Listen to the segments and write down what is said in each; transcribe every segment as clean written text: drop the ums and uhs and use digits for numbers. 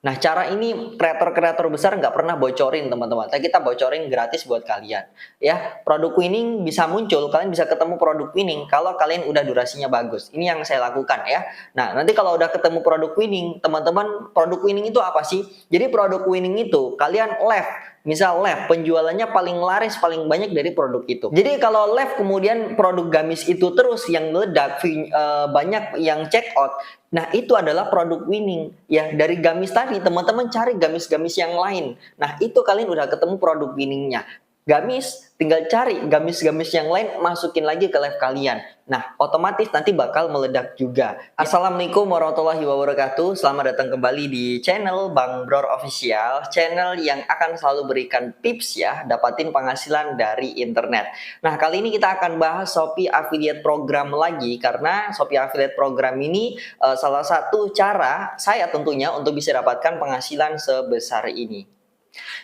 Nah, cara ini kreator-kreator besar nggak pernah bocorin teman-teman. Tapi kita bocorin gratis buat kalian. Ya, produk winning bisa muncul, kalian bisa ketemu produk winning kalau kalian udah durasinya bagus. Ini yang saya lakukan ya. Nah, nanti kalau udah ketemu produk winning, teman-teman, produk winning itu apa sih? Jadi produk winning itu kalian live. Misal live, penjualannya paling laris, paling banyak dari produk itu. Jadi kalau live kemudian produk gamis itu terus yang meledak, banyak yang check out. Nah, itu adalah produk winning. Ya, dari gamis tadi, teman-teman cari gamis-gamis yang lain. Nah, itu kalian udah ketemu produk winningnya. Gamis, tinggal cari gamis-gamis yang lain, masukin lagi ke live kalian. Nah, otomatis nanti bakal meledak juga. Assalamualaikum warahmatullahi wabarakatuh. Selamat datang kembali di channel Bang Bror Official, channel yang akan selalu berikan tips ya, dapatin penghasilan dari internet. Nah, kali ini kita akan bahas Shopee Affiliate Program lagi, karena Shopee Affiliate Program ini salah satu cara saya tentunya untuk bisa dapatkan penghasilan sebesar ini.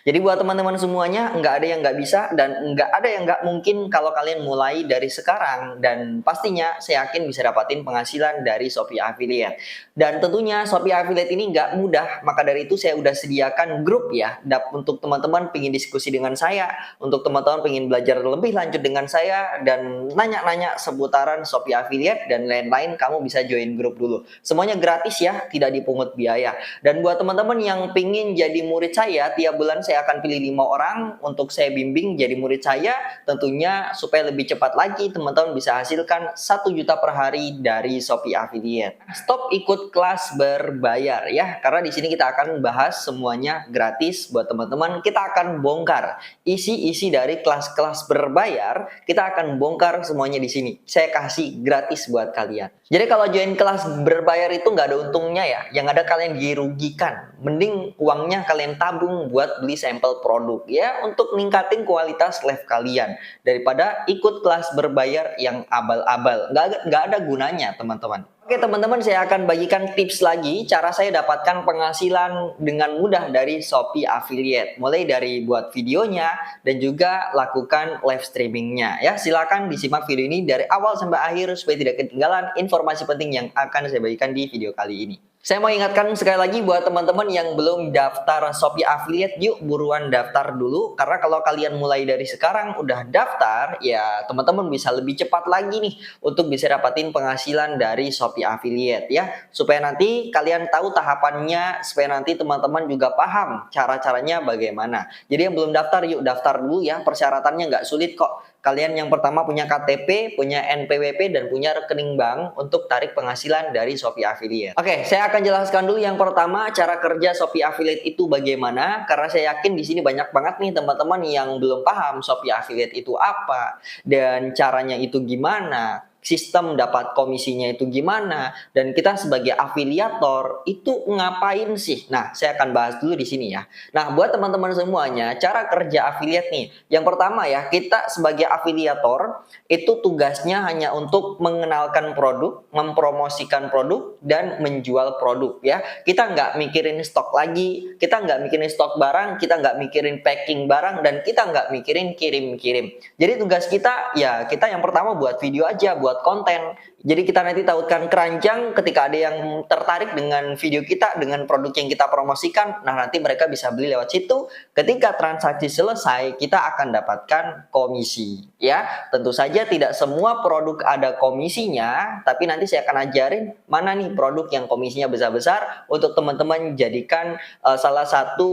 Jadi buat teman-teman semuanya, nggak ada yang nggak bisa dan nggak ada yang nggak mungkin kalau kalian mulai dari sekarang. Dan pastinya saya yakin bisa dapatin penghasilan dari Shopee Affiliate. Dan tentunya Shopee Affiliate ini nggak mudah, maka dari itu saya udah sediakan grup ya, untuk teman-teman pengen diskusi dengan saya, untuk teman-teman pengen belajar lebih lanjut dengan saya, dan nanya-nanya seputaran Shopee Affiliate dan lain-lain, kamu bisa join grup dulu. Semuanya gratis ya, tidak dipungut biaya. Dan buat teman-teman yang pengen jadi murid saya, tiap bulan saya akan pilih 5 orang untuk saya bimbing jadi murid saya, tentunya supaya lebih cepat lagi teman-teman bisa hasilkan 1 juta per hari dari Shopee Affiliate. Stop ikut kelas berbayar ya, karena di sini kita akan bahas semuanya gratis buat teman-teman. Kita akan bongkar isi-isi dari kelas-kelas berbayar, kita akan bongkar semuanya di sini. Saya kasih gratis buat kalian. Jadi kalau join kelas berbayar itu nggak ada untungnya ya, yang ada kalian dirugikan. Mending uangnya kalian tabung buat beli sampel produk ya, untuk ningkatin kualitas live kalian daripada ikut kelas berbayar yang abal-abal. Nggak ada gunanya teman-teman. Oke teman-teman, saya akan bagikan tips lagi cara saya dapatkan penghasilan dengan mudah dari Shopee Affiliate. Mulai dari buat videonya dan juga lakukan live streamingnya ya. Silakan disimak video ini dari awal sampai akhir supaya tidak ketinggalan informasi penting yang akan saya bagikan di video kali ini. Saya mau ingatkan sekali lagi buat teman-teman yang belum daftar Shopee Affiliate, yuk buruan daftar dulu. Karena kalau kalian mulai dari sekarang udah daftar, ya teman-teman bisa lebih cepat lagi nih untuk bisa dapatin penghasilan dari Shopee Affiliate ya. Supaya nanti kalian tahu tahapannya, supaya nanti teman-teman juga paham cara-caranya bagaimana. Jadi yang belum daftar, yuk daftar dulu ya. Persyaratannya nggak sulit kok. Kalian yang pertama punya KTP, punya NPWP, dan punya rekening bank untuk tarik penghasilan dari Shopee Affiliate. Oke, saya akan jelaskan dulu yang pertama cara kerja Shopee Affiliate itu bagaimana, karena saya yakin di sini banyak banget nih teman-teman yang belum paham Shopee Affiliate itu apa dan caranya itu gimana. Sistem dapat komisinya itu gimana, dan kita sebagai afiliator itu ngapain sih? Nah, saya akan bahas dulu di sini ya. Nah, buat teman-teman semuanya, cara kerja affiliate nih. Yang pertama ya, kita sebagai afiliator itu tugasnya hanya untuk mengenalkan produk, mempromosikan produk, dan menjual produk ya. Kita nggak mikirin stok lagi, kita nggak mikirin stok barang, kita nggak mikirin packing barang, dan kita nggak mikirin kirim-kirim. Jadi tugas kita ya, kita yang pertama buat video aja, buat konten. Jadi kita nanti tautkan keranjang ketika ada yang tertarik dengan video kita, dengan produk yang kita promosikan. Nah, nanti mereka bisa beli lewat situ. Ketika transaksi selesai, kita akan dapatkan komisi. Ya, tentu saja tidak semua produk ada komisinya, tapi nanti saya akan ajarin mana nih produk yang komisinya besar-besar untuk teman-teman jadikan salah satu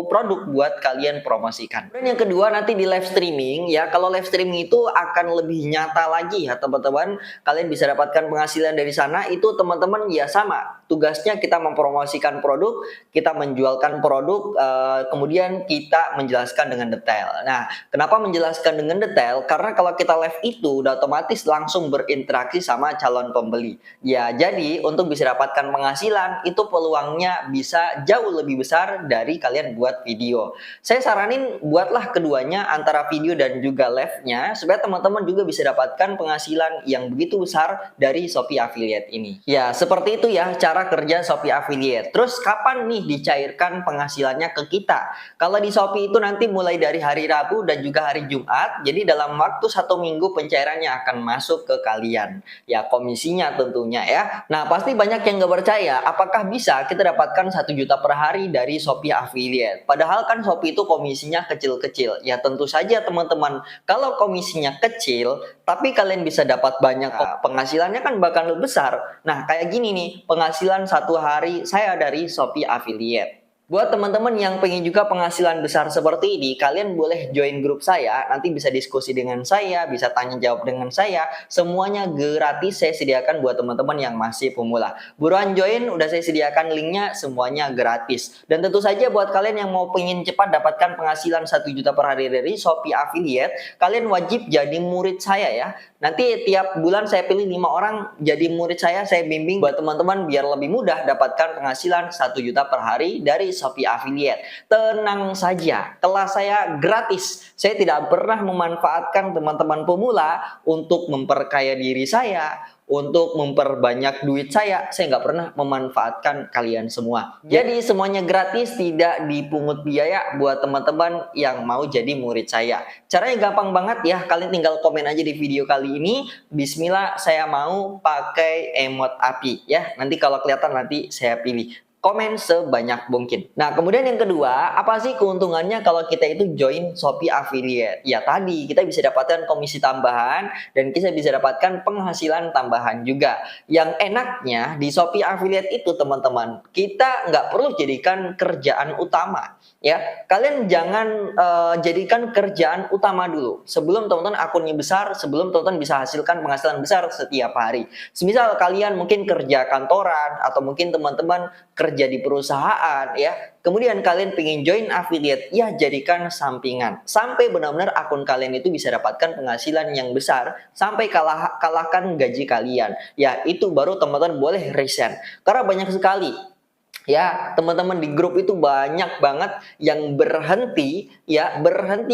produk buat kalian promosikan. Dan yang kedua nanti di live streaming ya. Kalau live streaming itu akan lebih nyata lagi ya teman-teman. Kalian bisa dapatkan penghasilan dari sana. Itu teman-teman ya sama. Tugasnya kita mempromosikan produk, kita menjualkan produk, kemudian kita menjelaskan dengan detail. Nah, kenapa menjelaskan dengan detail? Karena kalau kita live itu udah otomatis langsung berinteraksi sama calon pembeli. Ya, jadi untuk bisa dapatkan penghasilan itu peluangnya bisa jauh lebih besar dari kalian buat video. Saya saranin buatlah keduanya, antara video dan juga live-nya, supaya teman-teman juga bisa dapatkan penghasilan penghasilan yang begitu besar dari Shopee Affiliate ini. Ya, seperti itu ya cara kerja Shopee Affiliate. Terus kapan nih dicairkan penghasilannya ke kita? Kalau di Shopee itu nanti mulai dari hari Rabu dan juga hari Jumat. Jadi dalam waktu 1 minggu pencairannya akan masuk ke kalian. Ya, komisinya tentunya ya. Nah, pasti banyak yang nggak percaya. Apakah bisa kita dapatkan 1 juta per hari dari Shopee Affiliate? Padahal kan Shopee itu komisinya kecil-kecil. Ya, tentu saja teman-teman. Kalau komisinya kecil, tapi kalian bisa dapat banyak, penghasilannya kan bakal lebih besar. Nah, kayak gini nih, penghasilan 1 hari saya dari Shopee Affiliate. Buat teman-teman yang pengen juga penghasilan besar seperti ini, kalian boleh join grup saya, nanti bisa diskusi dengan saya, bisa tanya jawab dengan saya, semuanya gratis saya sediakan buat teman-teman yang masih pemula. Buruan join, udah saya sediakan linknya, semuanya gratis. Dan tentu saja buat kalian yang mau pengen cepat dapatkan penghasilan 1 juta per hari dari Shopee Affiliate, kalian wajib jadi murid saya ya. Nanti tiap bulan saya pilih 5 orang jadi murid saya bimbing buat teman-teman biar lebih mudah dapatkan penghasilan 1 juta per hari dari Shopee Affiliate. Tenang saja, kelas saya gratis. Saya tidak pernah memanfaatkan teman-teman pemula untuk memperkaya diri saya, untuk memperbanyak duit saya nggak pernah memanfaatkan kalian semua. Jadi semuanya gratis, tidak dipungut biaya buat teman-teman yang mau jadi murid saya. Caranya gampang banget ya, kalian tinggal komen aja di video kali ini, Bismillah saya mau pakai emot api ya. Nanti kalau kelihatan nanti saya pilih. Komen sebanyak mungkin. Nah, kemudian yang kedua, apa sih keuntungannya kalau kita itu join Shopee Affiliate? Ya tadi, kita bisa dapatkan komisi tambahan dan kita bisa dapatkan penghasilan tambahan juga. Yang enaknya di Shopee Affiliate itu teman-teman, kita nggak perlu jadikan kerjaan utama. Ya, kalian jangan jadikan kerjaan utama dulu. Sebelum teman-teman akunnya besar, sebelum teman-teman bisa hasilkan penghasilan besar setiap hari. Semisal kalian mungkin kerja kantoran atau mungkin teman-teman kerja di perusahaan ya, kemudian kalian pengen join affiliate, ya jadikan sampingan sampai benar-benar akun kalian itu bisa dapatkan penghasilan yang besar sampai kalahkan gaji kalian. Ya itu baru teman-teman boleh resign, karena banyak sekali ya teman-teman di grup itu banyak banget yang berhenti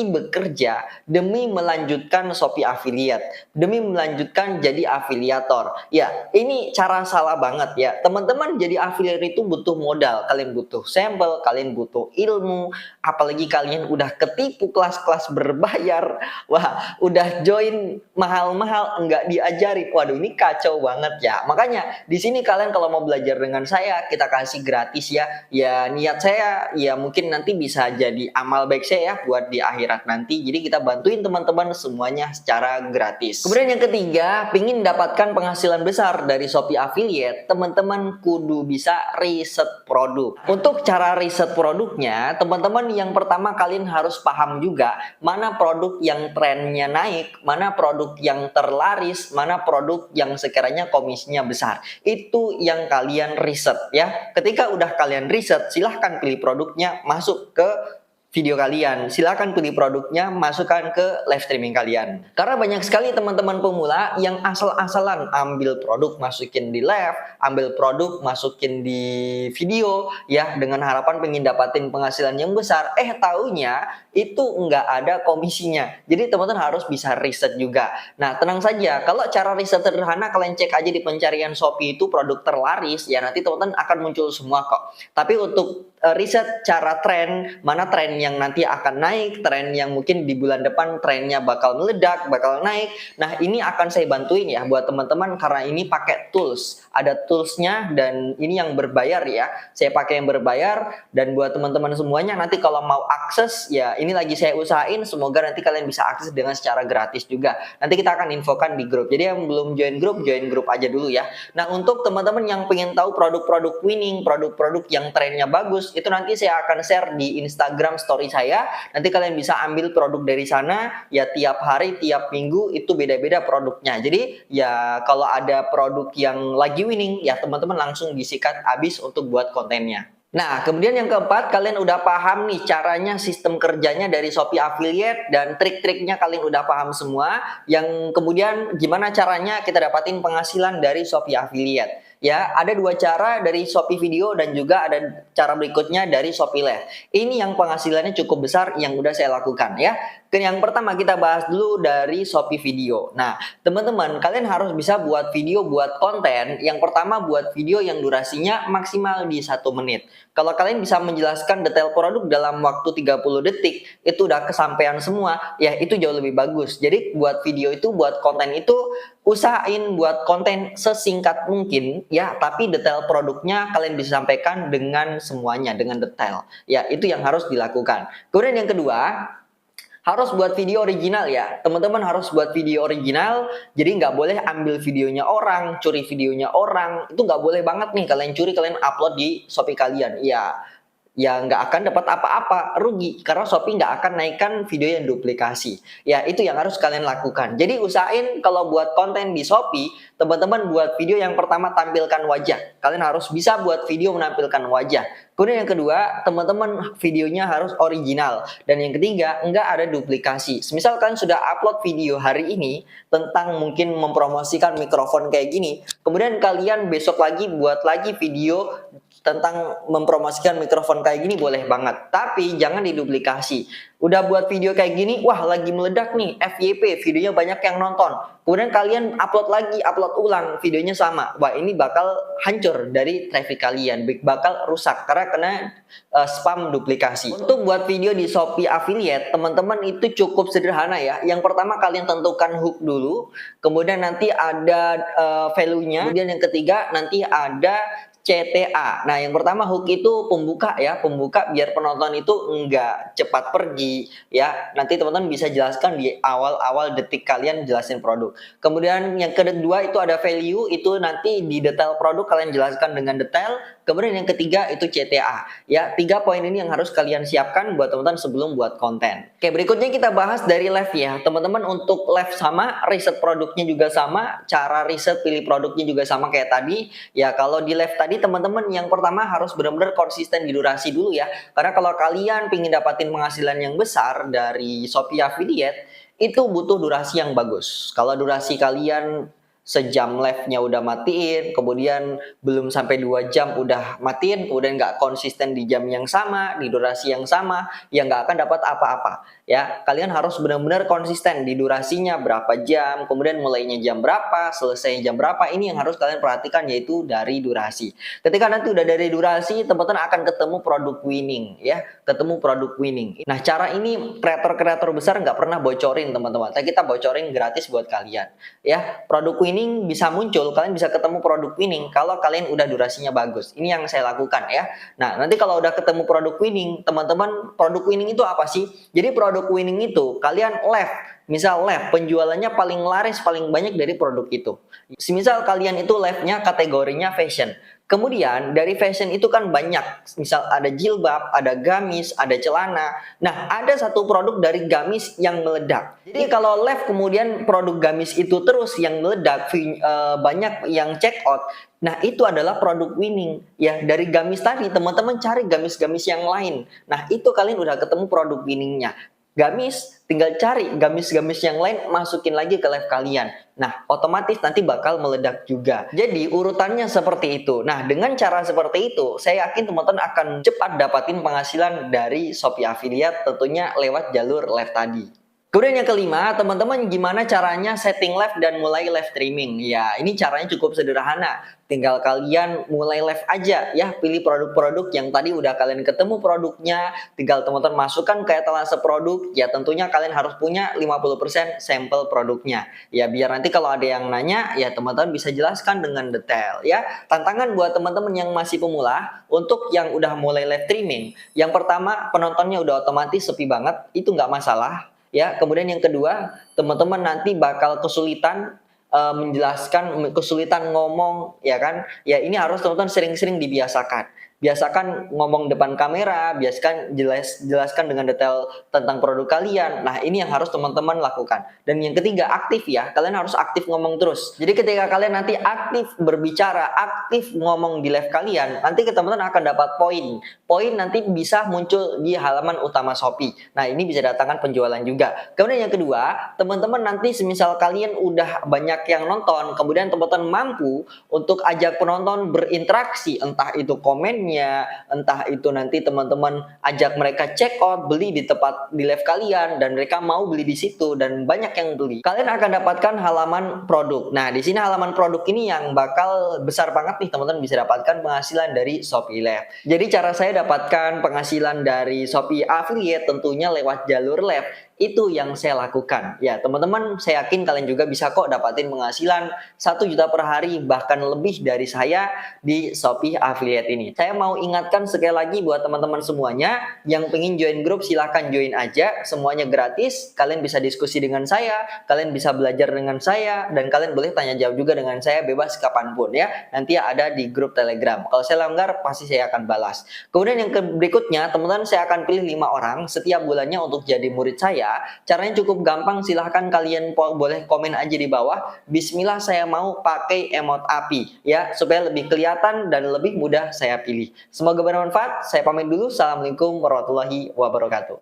bekerja demi melanjutkan Shopee Affiliate, demi melanjutkan jadi afiliator. Ya ini cara salah banget ya teman-teman. Jadi affiliate itu butuh modal, kalian butuh sampel, kalian butuh ilmu, apalagi kalian udah ketipu kelas-kelas berbayar, wah udah join mahal-mahal enggak diajari, waduh ini kacau banget ya. Makanya di sini kalian kalau mau belajar dengan saya, kita kasih gratis ya. Ya niat saya ya mungkin nanti bisa jadi amal baik saya ya buat di akhirat nanti. Jadi kita bantuin teman-teman semuanya secara gratis. Kemudian yang ketiga, pingin dapatkan penghasilan besar dari Shopee Affiliate, teman-teman kudu bisa riset produk. Untuk cara riset produknya, teman-teman yang pertama kalian harus paham juga mana produk yang trennya naik, mana produk yang terlaris, mana produk yang sekiranya komisinya besar. Itu yang kalian riset ya. Ketika udah kalian riset, silahkan pilih produknya masuk ke video kalian, silahkan pilih produknya, masukkan ke live streaming kalian. Karena banyak sekali teman-teman pemula yang asal-asalan ambil produk masukin di live, ambil produk masukin di video ya dengan harapan pengen dapatin penghasilan yang besar. Taunya itu nggak ada komisinya. Jadi teman-teman harus bisa riset juga. Nah tenang saja, kalau cara riset sederhana kalian cek aja di pencarian Shopee itu produk terlaris, ya nanti teman-teman akan muncul semua kok. Tapi untuk riset cara tren, mana tren yang nanti akan naik, tren yang mungkin di bulan depan trennya bakal meledak, bakal naik. Nah ini akan saya bantuin ya buat teman-teman karena ini pakai tools, ada toolsnya dan ini yang berbayar ya. Saya pakai yang berbayar dan buat teman-teman semuanya nanti kalau mau akses ya ini lagi saya usahain, semoga nanti kalian bisa akses dengan secara gratis juga. Nanti kita akan infokan di grup. Jadi yang belum join grup aja dulu ya. Nah untuk teman-teman yang pengen tahu produk-produk winning, produk-produk yang trennya bagus, itu nanti saya akan share di Instagram story saya. Nanti kalian bisa ambil produk dari sana ya, tiap hari, tiap minggu itu beda-beda produknya. Jadi ya kalau ada produk yang lagi winning ya teman-teman langsung disikat habis untuk buat kontennya. Nah, kemudian yang keempat, kalian udah paham nih caranya, sistem kerjanya dari Shopee Affiliate dan trik-triknya kalian udah paham semua. Yang kemudian gimana caranya kita dapatin penghasilan dari Shopee Affiliate. Ya, ada dua cara dari Shopee Video dan juga ada cara berikutnya dari Shopee Live. Ini yang penghasilannya cukup besar yang udah saya lakukan ya. Yang pertama kita bahas dulu dari Shopee Video. Nah, teman-teman, kalian harus bisa buat video, buat konten. Yang pertama buat video yang durasinya maksimal di 1 menit. Kalau kalian bisa menjelaskan detail produk dalam waktu 30 detik, itu udah kesampaian semua, ya itu jauh lebih bagus. Jadi buat video itu, buat konten itu, usahain buat konten sesingkat mungkin, ya, tapi detail produknya kalian bisa sampaikan dengan semuanya, dengan detail. Ya, itu yang harus dilakukan. Kemudian yang kedua, harus buat video original ya. Teman-teman harus buat video original, jadi nggak boleh ambil videonya orang, curi videonya orang. Itu nggak boleh banget nih, kalian curi, kalian upload di Shopee kalian. Ya nggak akan dapat apa-apa, rugi karena Shopee nggak akan naikkan video yang duplikasi. Ya itu yang harus kalian lakukan. Jadi usahain kalau buat konten di Shopee, teman-teman buat video yang pertama tampilkan wajah. Kalian harus bisa buat video menampilkan wajah. Kemudian yang kedua, teman-teman videonya harus original. Dan yang ketiga, nggak ada duplikasi. Semisal kalian sudah upload video hari ini tentang mungkin mempromosikan mikrofon kayak gini, kemudian kalian besok lagi buat lagi video tentang mempromosikan mikrofon kayak gini, boleh banget. Tapi jangan diduplikasi. Udah buat video kayak gini, wah lagi meledak nih, FYP, videonya banyak yang nonton. Kemudian kalian upload lagi, upload ulang, videonya sama. Wah ini bakal hancur dari traffic kalian, bakal rusak karena kena spam duplikasi. Untuk buat video di Shopee Affiliate, teman-teman itu cukup sederhana ya. Yang pertama kalian tentukan hook dulu, kemudian nanti ada value-nya, kemudian yang ketiga nanti ada CTA. Nah, yang pertama hook itu pembuka ya, pembuka biar penonton itu enggak cepat pergi ya. Nanti teman-teman bisa jelaskan di awal-awal detik kalian jelasin produk. Kemudian yang kedua itu ada value, itu nanti di detail produk kalian jelaskan dengan detail. Kemudian yang ketiga itu CTA. Ya, 3 poin ini yang harus kalian siapkan buat teman-teman sebelum buat konten. Oke, berikutnya kita bahas dari live ya. Teman-teman untuk live sama, riset produknya juga sama, cara riset pilih produknya juga sama kayak tadi. Ya, kalau di live tadi teman-teman yang pertama harus benar-benar konsisten di durasi dulu ya. Karena kalau kalian pengen dapatin penghasilan yang besar dari Shopee Affiliate, itu butuh durasi yang bagus. Kalau durasi kalian sejam live-nya udah matiin, kemudian belum sampai 2 jam udah matiin, kemudian nggak konsisten di jam yang sama, di durasi yang sama, ya nggak akan dapat apa-apa. Ya, kalian harus benar-benar konsisten di durasinya berapa jam, kemudian mulainya jam berapa, selesai jam berapa, ini yang harus kalian perhatikan yaitu dari durasi. Ketika nanti udah dari durasi, teman-teman akan ketemu produk winning ya, ketemu produk winning. Nah, cara ini kreator-kreator besar nggak pernah bocorin teman-teman, tapi kita bocorin gratis buat kalian. Ya, produk winning bisa muncul, kalian bisa ketemu produk winning kalau kalian udah durasinya bagus. Ini yang saya lakukan ya. Nah, nanti kalau udah ketemu produk winning, teman-teman, produk winning itu apa sih? Jadi produk winning itu kalian live, misal live penjualannya paling laris, paling banyak dari produk itu. Semisal kalian itu live-nya kategorinya fashion. Kemudian dari fashion itu kan banyak, misal ada jilbab, ada gamis, ada celana. Nah, ada satu produk dari gamis yang meledak. Jadi kalau live kemudian produk gamis itu terus yang meledak, banyak yang check out. Nah, itu adalah produk winning. Ya, dari gamis tadi teman-teman cari gamis-gamis yang lain. Nah, itu kalian udah ketemu produk winningnya. Gamis, tinggal cari gamis-gamis yang lain, masukin lagi ke live kalian. Nah, otomatis nanti bakal meledak juga. Jadi, urutannya seperti itu. Nah, dengan cara seperti itu, saya yakin teman-teman akan cepat dapatin penghasilan dari Shopee Affiliate, tentunya lewat jalur live tadi. Kemudian yang kelima, teman-teman gimana caranya setting live dan mulai live streaming? Ya, ini caranya cukup sederhana. Tinggal kalian mulai live aja ya, pilih produk-produk yang tadi udah kalian ketemu produknya, tinggal teman-teman masukkan ke etalase produk. Ya, tentunya kalian harus punya 50% sampel produknya. Ya, biar nanti kalau ada yang nanya, ya teman-teman bisa jelaskan dengan detail ya. Tantangan buat teman-teman yang masih pemula, untuk yang udah mulai live streaming, yang pertama penontonnya udah otomatis sepi banget, itu nggak masalah. Ya, kemudian yang kedua, teman-teman nanti bakal kesulitan menjelaskan, kesulitan ngomong, ya kan? Ya, ini harus teman-teman sering-sering dibiasakan. Biasakan ngomong depan kamera, biasakan jelaskan dengan detail tentang produk kalian. Nah, ini yang harus teman-teman lakukan. Dan yang ketiga, aktif ya. Kalian harus aktif ngomong terus. Jadi ketika kalian nanti aktif berbicara, aktif ngomong di live kalian, nanti teman-teman akan dapat poin. Poin nanti bisa muncul di halaman utama Shopee. Nah, ini bisa datangkan penjualan juga. Kemudian yang kedua, teman-teman nanti semisal kalian udah banyak yang nonton, kemudian teman-teman mampu untuk ajak penonton berinteraksi, entah itu komennya, entah itu nanti teman-teman ajak mereka check out, beli di tempat di live kalian, dan mereka mau beli di situ dan banyak yang beli. Kalian akan dapatkan halaman produk. Nah, di sini halaman produk ini yang bakal besar banget nih teman-teman bisa dapatkan penghasilan dari Shopee Live. Jadi cara saya dapatkan penghasilan dari Shopee Affiliate tentunya lewat jalur live. Itu yang saya lakukan. Ya, teman-teman, saya yakin kalian juga bisa kok dapatin penghasilan 1 juta per hari, bahkan lebih dari saya di Shopee Affiliate ini. Saya mau ingatkan sekali lagi buat teman-teman semuanya, yang pengen join grup silahkan join aja, semuanya gratis, kalian bisa diskusi dengan saya, kalian bisa belajar dengan saya, dan kalian boleh tanya jawab juga dengan saya bebas kapanpun ya. Nanti ada di grup Telegram. Kalau saya langgar, pasti saya akan balas. Kemudian yang berikutnya, teman-teman, saya akan pilih 5 orang setiap bulannya untuk jadi murid saya. Caranya cukup gampang, silahkan kalian boleh komen aja di bawah. Bismillah saya mau pakai emot api ya, supaya lebih kelihatan dan lebih mudah saya pilih. Semoga bermanfaat. Saya pamit dulu. Assalamualaikum warahmatullahi wabarakatuh.